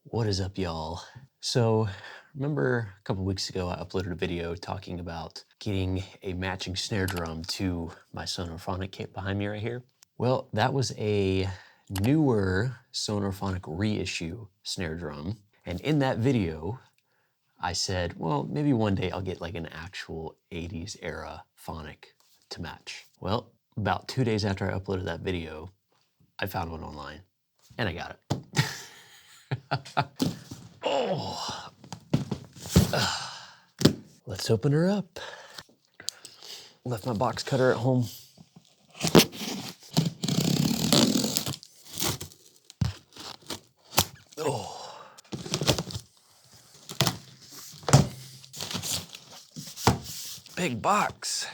What is up, y'all? So, remember a couple weeks ago I uploaded a video talking about getting a matching snare drum to my Sonor Phonic kit behind me right here? Well, that was a newer Sonor Phonic Reissue snare drum. And in that video, I said, well, maybe one day I'll get like an actual 80s era Phonic to match. Well, about 2 days after I uploaded that video, I found one online and I got it. Oh. Let's open her up. Left my box cutter at home. Oh. Big box.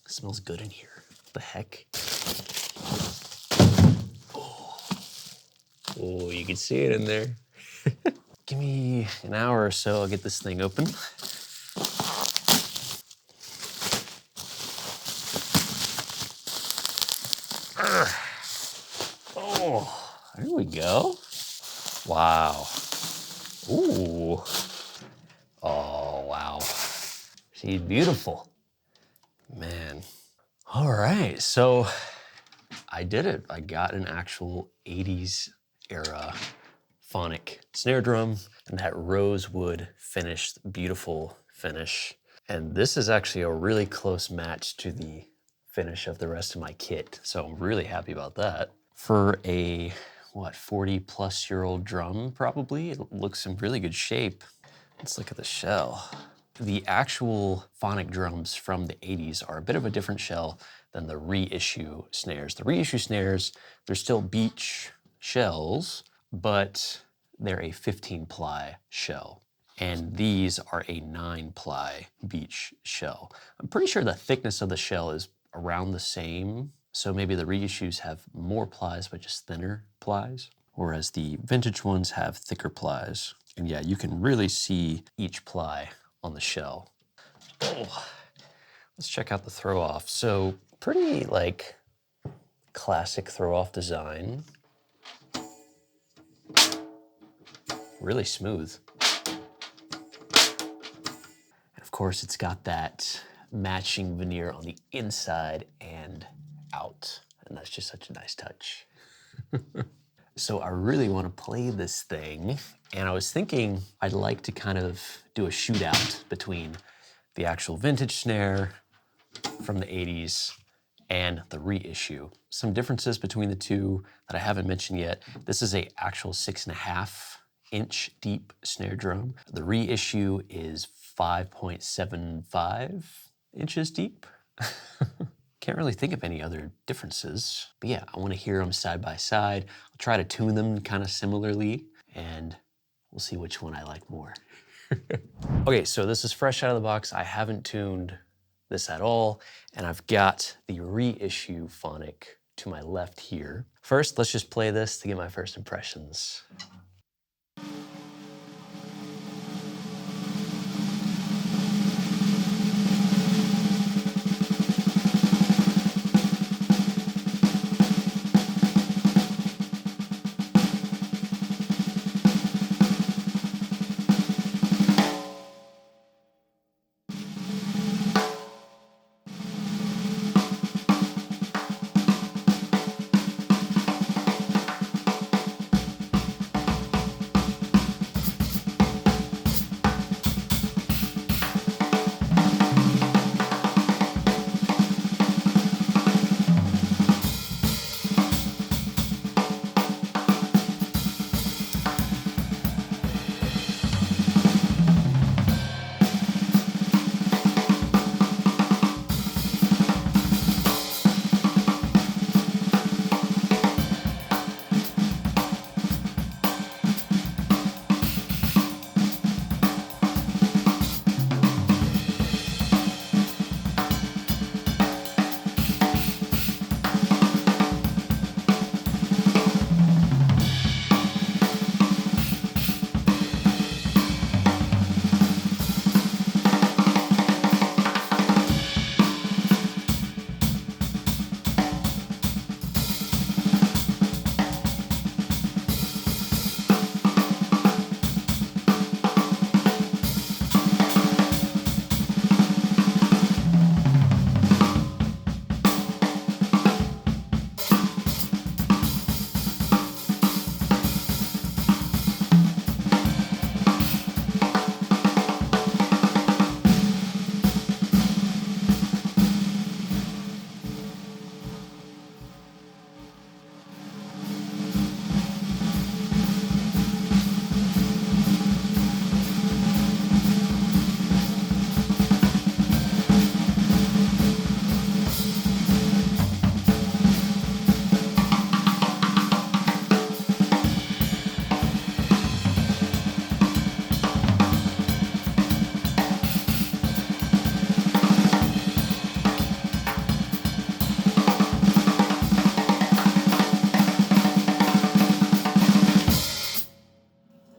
Smells good in here. What the heck? Oh, you can see it in there. Give me an hour or so, I'll get this thing open. Oh, there we go. Wow. Ooh. Oh, wow. She's beautiful. Man. All right, so I did it. I got an actual 80s era Phonic snare drum and that rosewood finish, beautiful finish. And this is actually a really close match to the finish of the rest of my kit. So I'm really happy about that. For a, 40-plus-year-old drum, probably. It looks in really good shape. Let's look at the shell. The actual Phonic drums from the 80s are a bit of a different shell than the reissue snares. The reissue snares, they're still beech shells, but they're a 15-ply shell. And these are a 9-ply beech shell. I'm pretty sure the thickness of the shell is around the same, so maybe the reissues have more plies, but just thinner plies, whereas the vintage ones have thicker plies. And yeah, you can really see each ply on the shell. Oh, let's check out the throw off. So pretty like classic throw off design. Really smooth. And of course it's got that matching veneer on the inside and out. And that's just such a nice touch. So I really want to play this thing, and I was thinking I'd like to kind of do a shootout between the actual vintage snare from the 80s and the reissue. Some differences between the two that I haven't mentioned yet. This is a actual 6.5-inch deep snare drum. The reissue is 5.75 inches deep. Can't really think of any other differences. But yeah, I want to hear them side by side. I'll try to tune them kind of similarly, and we'll see which one I like more. Okay, so this is fresh out of the box. I haven't tuned this at all, and I've got the reissue Phonic to my left here. First, let's just play this to get my first impressions.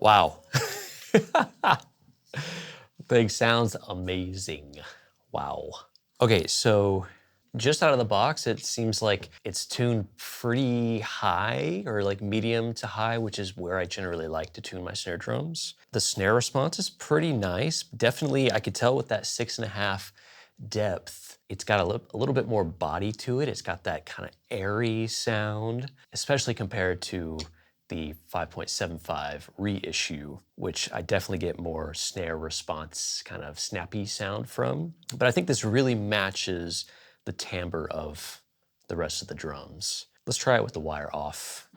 Wow. Thing sounds amazing. Wow. Okay, so just out of the box, it seems like it's tuned pretty high or like medium to high, which is where I generally like to tune my snare drums. The snare response is pretty nice. Definitely, I could tell with that 6.5 depth, it's got a little bit more body to it. It's got that kind of airy sound, especially compared to the 5.75 reissue, which I definitely get more snare response, kind of snappy sound from. But I think this really matches the timbre of the rest of the drums. Let's try it with the wire off.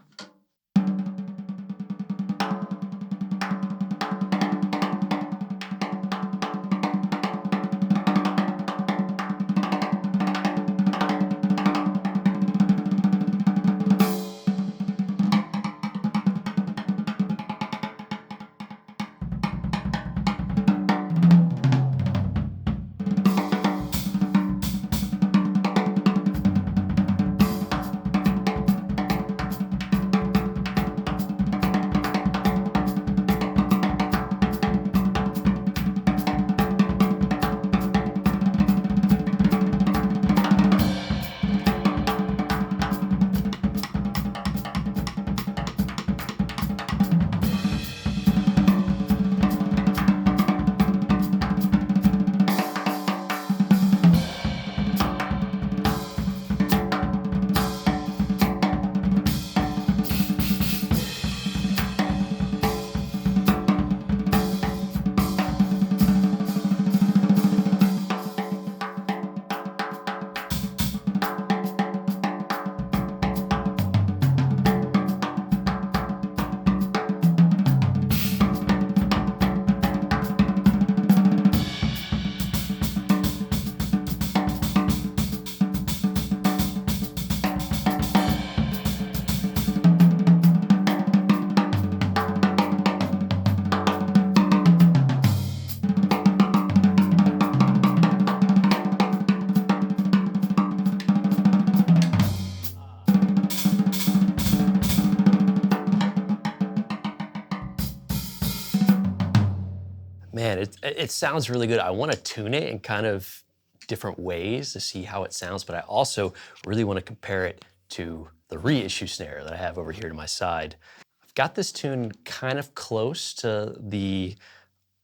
Man, it sounds really good. I want to tune it in kind of different ways to see how it sounds, but I also really want to compare it to the reissue snare that I have over here to my side. I've got this tune kind of close to the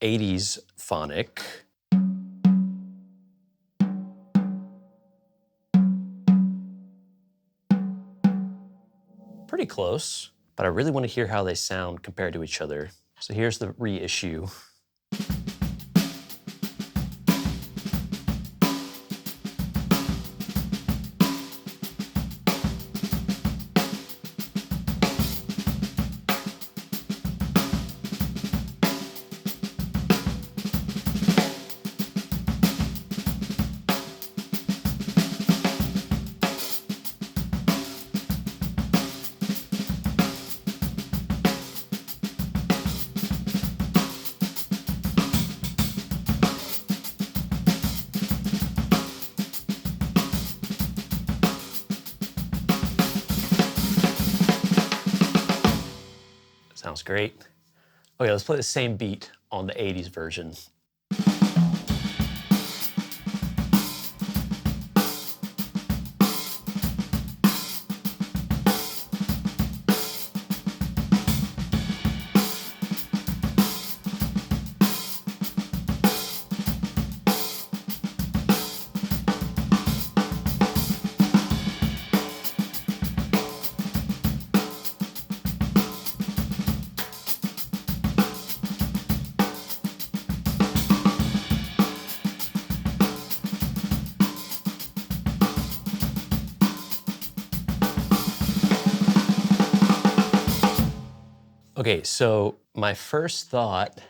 80s phonic. Pretty close, but I really want to hear how they sound compared to each other. So here's the reissue. Sounds great. Okay, let's play the same beat on the 80s version. Okay, so my first thought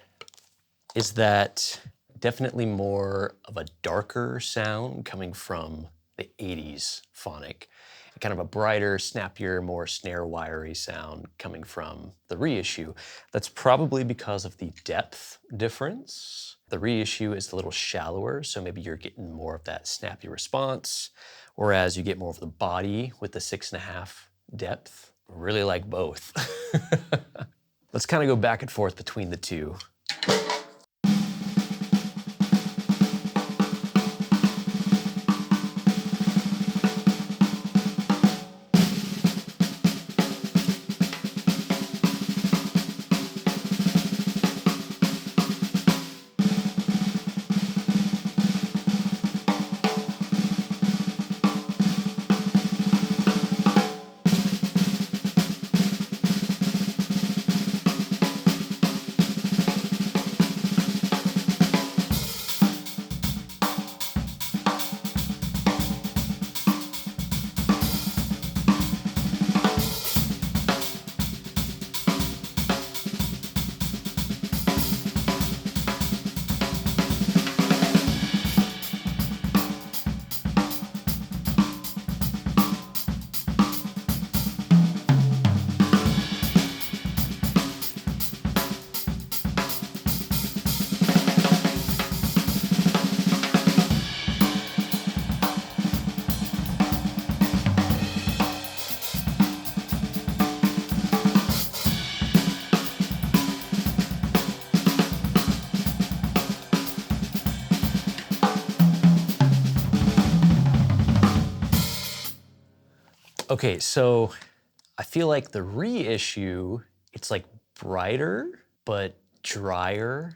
is that definitely more of a darker sound coming from the 80s phonic, and kind of a brighter, snappier, more snare wiry sound coming from the reissue. That's probably because of the depth difference. The reissue is a little shallower, so maybe you're getting more of that snappy response, whereas you get more of the body with the 6.5 depth. Really like both. Let's kind of go back and forth between the two. Okay, so I feel like the reissue, it's like brighter, but drier.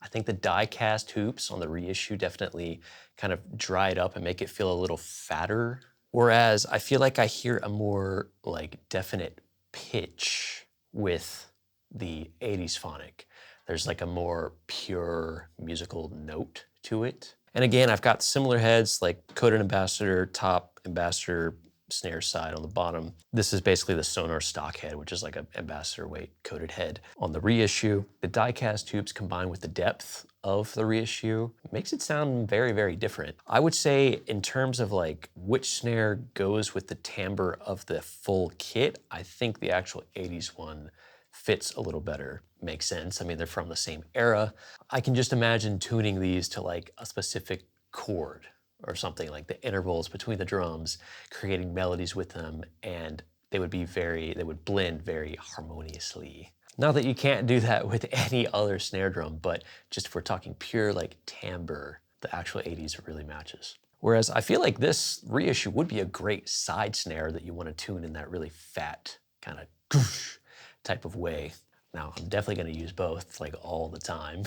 I think the die-cast hoops on the reissue definitely kind of dry it up and make it feel a little fatter. Whereas I feel like I hear a more like definite pitch with the 80s phonic. There's like a more pure musical note to it. And again, I've got similar heads like coated ambassador, top ambassador, snare side on the bottom. This is basically the Sonor stock head, which is like an ambassador weight coated head. On the reissue, the die-cast tubes combined with the depth of the reissue makes it sound very, very different. I would say in terms of like which snare goes with the timbre of the full kit, I think the actual 80s one fits a little better. Makes sense. I mean, they're from the same era. I can just imagine tuning these to like a specific chord or something, like the intervals between the drums, creating melodies with them, and they would blend very harmoniously. Not that you can't do that with any other snare drum, but just if we're talking pure like timbre, the actual 80s really matches. Whereas I feel like this reissue would be a great side snare that you want to tune in that really fat kind of goosh type of way. Now, I'm definitely going to use both like all the time.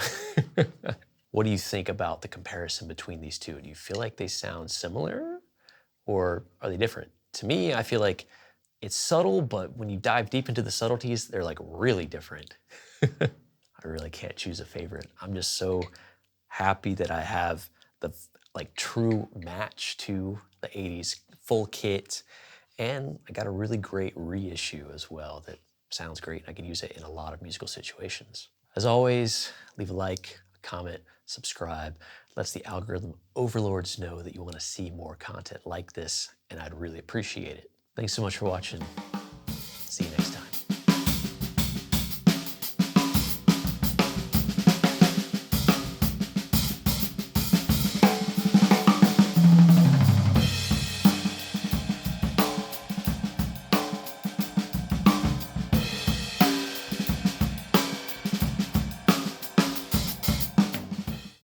What do you think about the comparison between these two? Do you feel like they sound similar or are they different? To me, I feel like it's subtle, but when you dive deep into the subtleties, they're like really different. I really can't choose a favorite. I'm just so happy that I have the like true match to the 80s full kit. And I got a really great reissue as well that sounds great. I can use it in a lot of musical situations. As always, leave a like, a comment, subscribe. Lets the algorithm overlords know that you want to see more content like this, and I'd really appreciate it. Thanks so much for watching. See you next time.